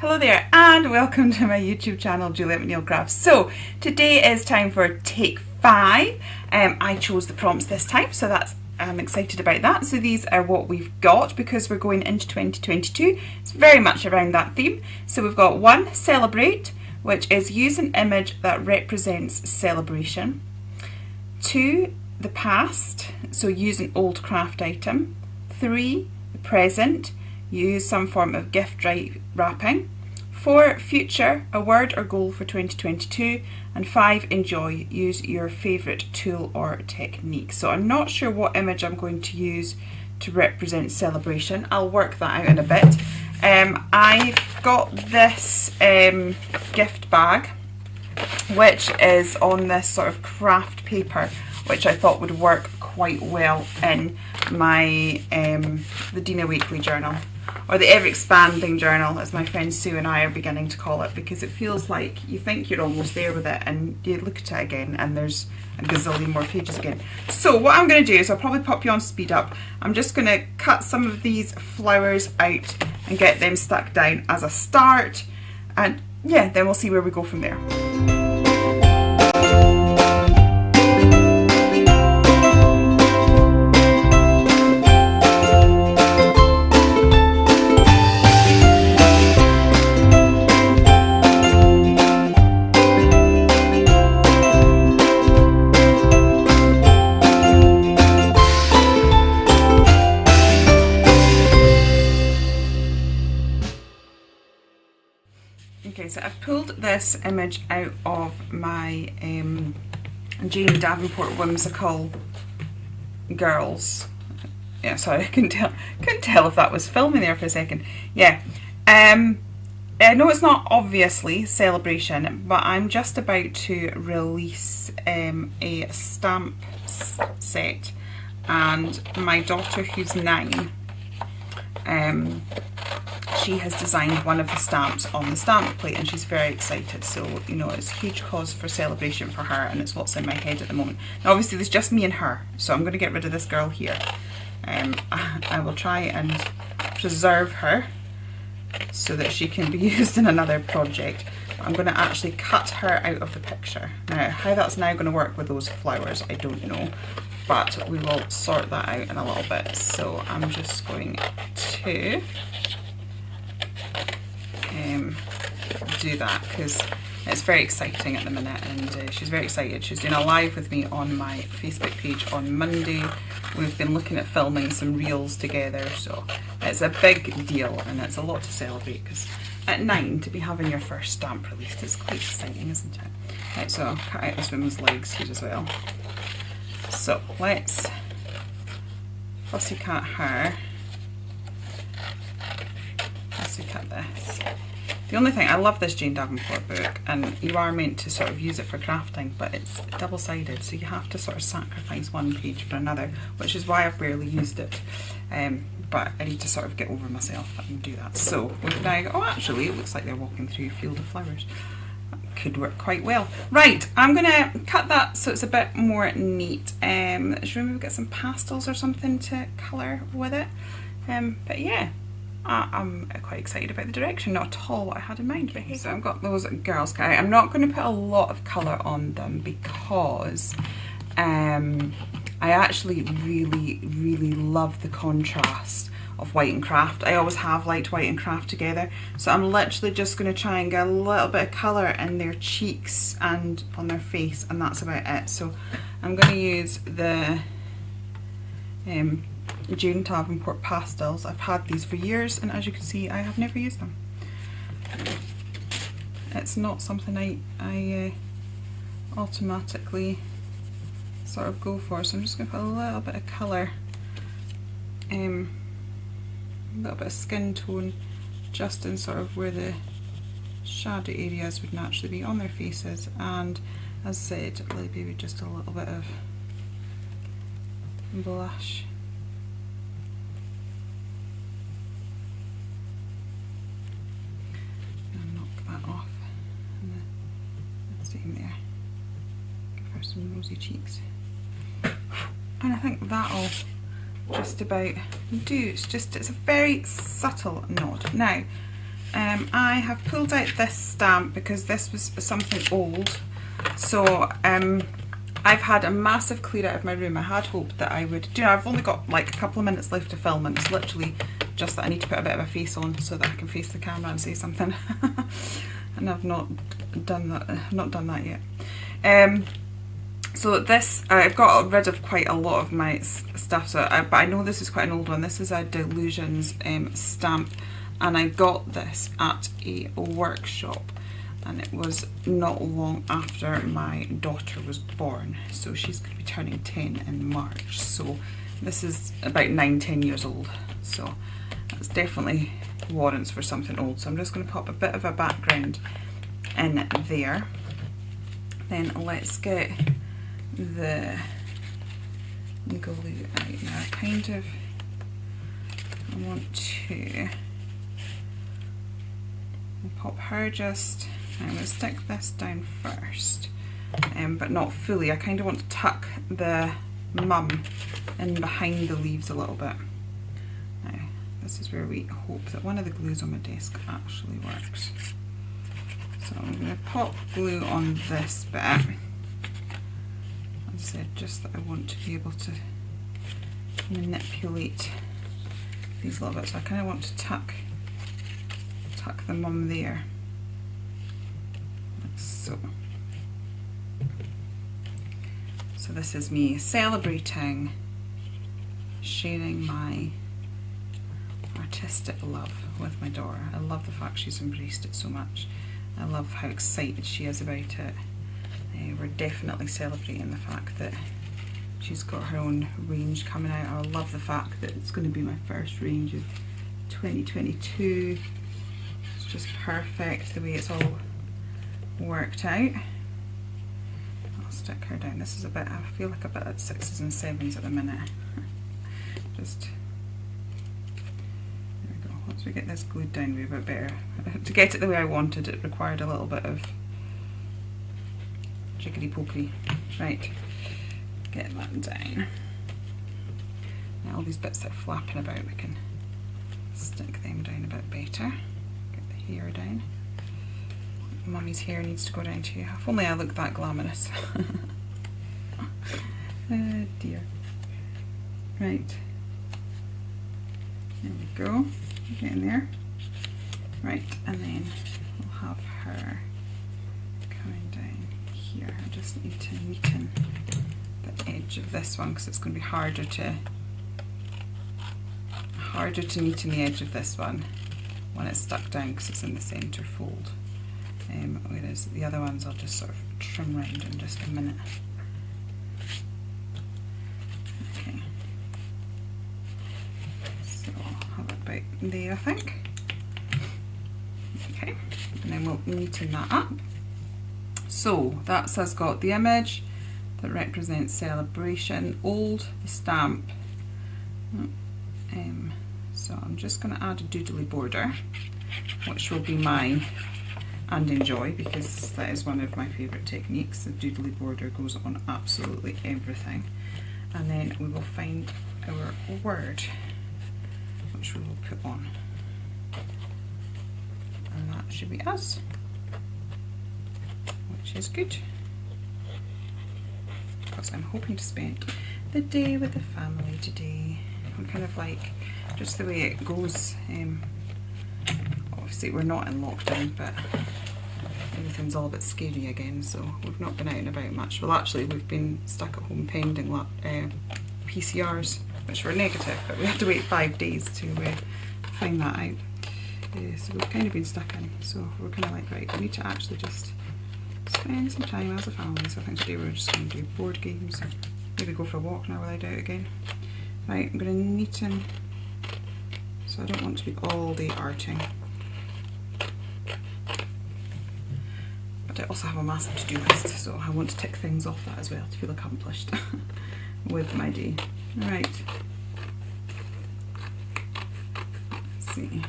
Hello there and welcome to my YouTube channel, Juliet McNeil Crafts. So today is time for take 5. I chose the prompts this time, so I'm excited about that. So these are what we've got because we're going into 2022. It's very much around that theme. So we've got 1, celebrate, which is use an image that represents celebration. 2, the past, so use an old craft item. 3, the present, use some form of gift wrapping. 4, future, a word or goal for 2022. And 5, enjoy, use your favourite tool or technique. So I'm not sure what image I'm going to use to represent celebration. I'll work that out in a bit. I've got this gift bag, which is on this sort of craft paper, which I thought would work quite well in my the Dina Weekly journal, or the ever expanding journal, as my friend Sue and I are beginning to call it, because it feels like you think you're almost there with it and you look at it again and there's a gazillion more pages again. So what I'm going to do is I'll probably pop you on speed up. I'm just going to cut some of these flowers out and get them stuck down as a start, and yeah, then we'll see where we go from there. Okay, so I've pulled this image out of my Jane Davenport Whimsical Girls. Yeah, sorry, I couldn't tell if that was filming there for a second. Yeah, no, it's not obviously celebration, but I'm just about to release a stamp set, and my daughter, who's 9, she has designed one of the stamps on the stamp plate and she's very excited. So, you know, it's a huge cause for celebration for her, and it's what's in my head at the moment. Now obviously there's just me and her, so I'm going to get rid of this girl here. I will try and preserve her so that she can be used in another project. But I'm going to actually cut her out of the picture. Now how that's now going to work with those flowers, I don't know, but we will sort that out in a little bit. So I'm just going to do that because it's very exciting at the minute, and she's very excited. She's doing a live with me on my Facebook page on Monday. We've been looking at filming some reels together, so it's a big deal and it's a lot to celebrate, because at 9 to be having your first stamp released is quite exciting, isn't it? Right, so I'll cut out this woman's legs here as well. So let's fussy cut her. Fussy cut this. The only thing, I love this Jane Davenport book, and you are meant to sort of use it for crafting, but it's double-sided, so you have to sort of sacrifice one page for another, which is why I've barely used it. But I need to sort of get over myself and do that. So we've now, oh actually it looks like they're walking through a field of flowers. That could work quite well. Right, I'm going to cut that so it's a bit more neat. Should we maybe get some pastels or something to colour with it? But yeah. I'm quite excited about the direction, not at all what I had in mind. So I've got those girls cut out. I'm not going to put a lot of colour on them because I actually really love the contrast of white and craft. I always have liked white and craft together, so I'm literally just going to try and get a little bit of colour in their cheeks and on their face, and that's about it. So I'm going to use the Jane Davenport pastels. I've had these for years, and as you can see I have never used them. It's not something I automatically sort of go for, so I'm just going to put a little bit of colour, a little bit of skin tone just in sort of where the shadow areas would naturally be on their faces, and as I said, maybe just a little bit of blush. Off and the same there. Give her some rosy cheeks, and I think that'll just about do. It's a very subtle nod. Now I have pulled out this stamp because this was something old. So I've had a massive clear out of my room. I had hoped that I would, you know, I've only got like a couple of minutes left to film, and it's literally just that I need to put a bit of a face on so that I can face the camera and say something. And I've not done that yet. So this, I've got rid of quite a lot of my stuff, so but I know this is quite an old one. This is a Delusions stamp, and I got this at a workshop, and it was not long after my daughter was born. So she's going to be turning 10 in March, so this is about 9-10 years old, so that's definitely warrants for something old. So I'm just going to pop a bit of a background in there. Then let's get the glue out now. I want to pop her just, I'm going to stick this down first, but not fully. I kind of want to tuck the mum in behind the leaves a little bit. Now this is where we hope that one of the glues on my desk actually works. So I'm going to pop glue on this bit. As I said, just that I want to be able to manipulate these little bits. So I kind of want to tuck the mum there, like so. So this is me celebrating, sharing my artistic love with my daughter. I love the fact she's embraced it so much. I love how excited she is about it. We're definitely celebrating the fact that she's got her own range coming out. I love the fact that it's going to be my first range of 2022. It's just perfect the way it's all worked out. I'll stick her down. This is a bit, I feel like a bit at 6s and 7s at the minute. Just, there we go. Once we get this glued down, we're a bit better. To get it the way I wanted, it required a little bit of jiggly pokery. Right, get that down. Now all these bits that are flapping about, we can stick them down a bit better. Get the hair down. Mummy's hair needs to go down too. If only I looked that glamorous. Oh dear. Right. There we go. Get in there. Right, and then we'll have her coming down here. I just need to neaten the edge of this one because it's going to be harder to neaten the edge of this one when it's stuck down because it's in the centre fold. Whereas the other ones I'll just sort of trim round in just a minute. Okay. So I'll have it about there, I think. Okay, and then we'll neaten that up. So that's us got the image that represents celebration, old, the stamp. So I'm just going to add a doodly border, which will be mine and enjoy, because that is one of my favourite techniques. The doodly border goes on absolutely everything. And then we will find our word, which we will put on. And that should be us, which is good, because I'm hoping to spend the day with the family today. I'm kind of like, just the way it goes, obviously we're not in lockdown, but everything's all a bit scary again, so we've not been out and about much. Well, actually we've been stuck at home pending PCRs, which were negative, but we had to wait 5 days to find that out. So we've kind of been stuck in, so we're kind of like, right, we need to actually just spend some time as a family. So I think today we're just going to do board games and maybe go for a walk now without doubt again. Right, I'm going to neaten, so I don't want to be all day arting. But I also have a massive to-do list, so I want to tick things off that as well to feel accomplished with my day. Right, let's see.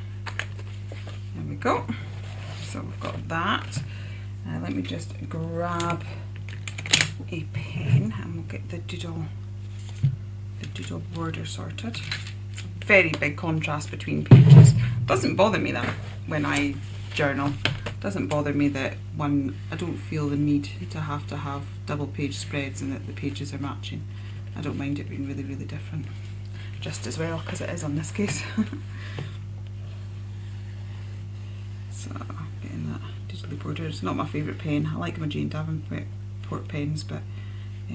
There we go. So we've got that. Let me just grab a pen and we'll get the doodle border sorted. Very big contrast between pages. Doesn't bother me that. when I journal. It doesn't bother me that I don't feel the need to have double page spreads and that the pages are matching. I don't mind it being really, really different, just as well, because it is on this case. So getting that digitally bordered. It's not my favourite pen. I like my Jane Davenport pens, but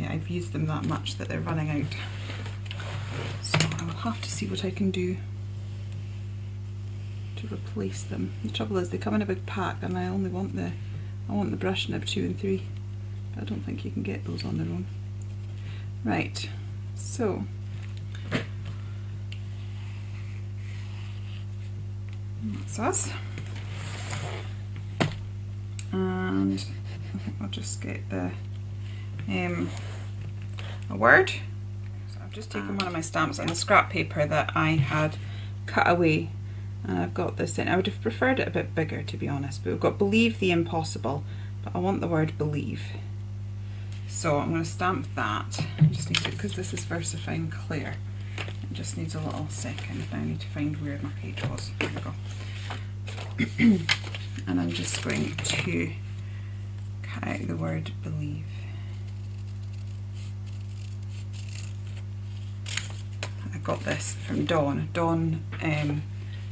I've used them that much that they're running out. So I'll have to see what I can do to replace them. The trouble is they come in a big pack, and I only want the brush nib 2 and 3. But I don't think you can get those on their own. Right, so that's us. And I think I'll just get the a word. So I've just taken one of my stamps and the scrap paper that I had cut away, and I've got this in. I would have preferred it a bit bigger, to be honest, but we've got believe the impossible, but I want the word believe. So I'm going to stamp that. I just need to, because this is VersaFine Clear, it just needs a little second. Now I need to find where my page was. There we go. And I'm just going to cut out the word believe. I got this from Dawn. Dawn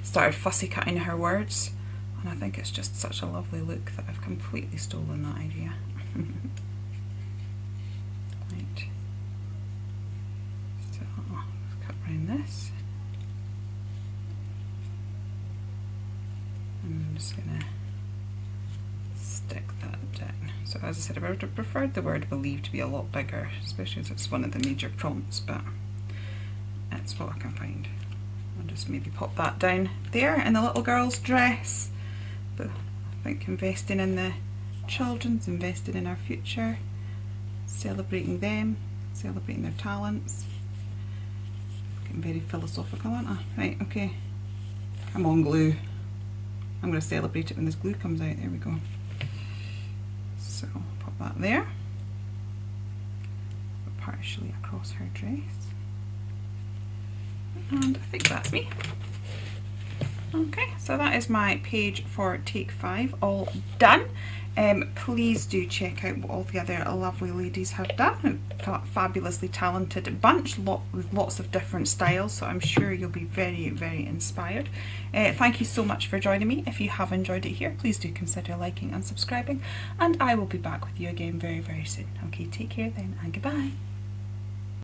started fussy cutting her words, and I think it's just such a lovely look that I've completely stolen that idea. Right. So let's cut around this. And I'm just gonna stick that down. So as I said, I would have preferred the word believe to be a lot bigger, especially as it's one of the major prompts, but it's what I can find. I'll just maybe pop that down there in the little girl's dress. But I think investing in the children's, investing in our future, celebrating them, celebrating their talents. Getting very philosophical, aren't I? Right, okay. Come on, glue. I'm going to celebrate it when this glue comes out. There we go. So pop that there. Partially across her dress. And I think that's me. Okay, so that is my page for take 5 all done. Please do check out what all the other lovely ladies have done. A fabulously talented bunch, with lots of different styles, so I'm sure you'll be very, very inspired. Thank you so much for joining me. If you have enjoyed it here, please do consider liking and subscribing, and I will be back with you again very, very soon. Okay, take care then, and goodbye.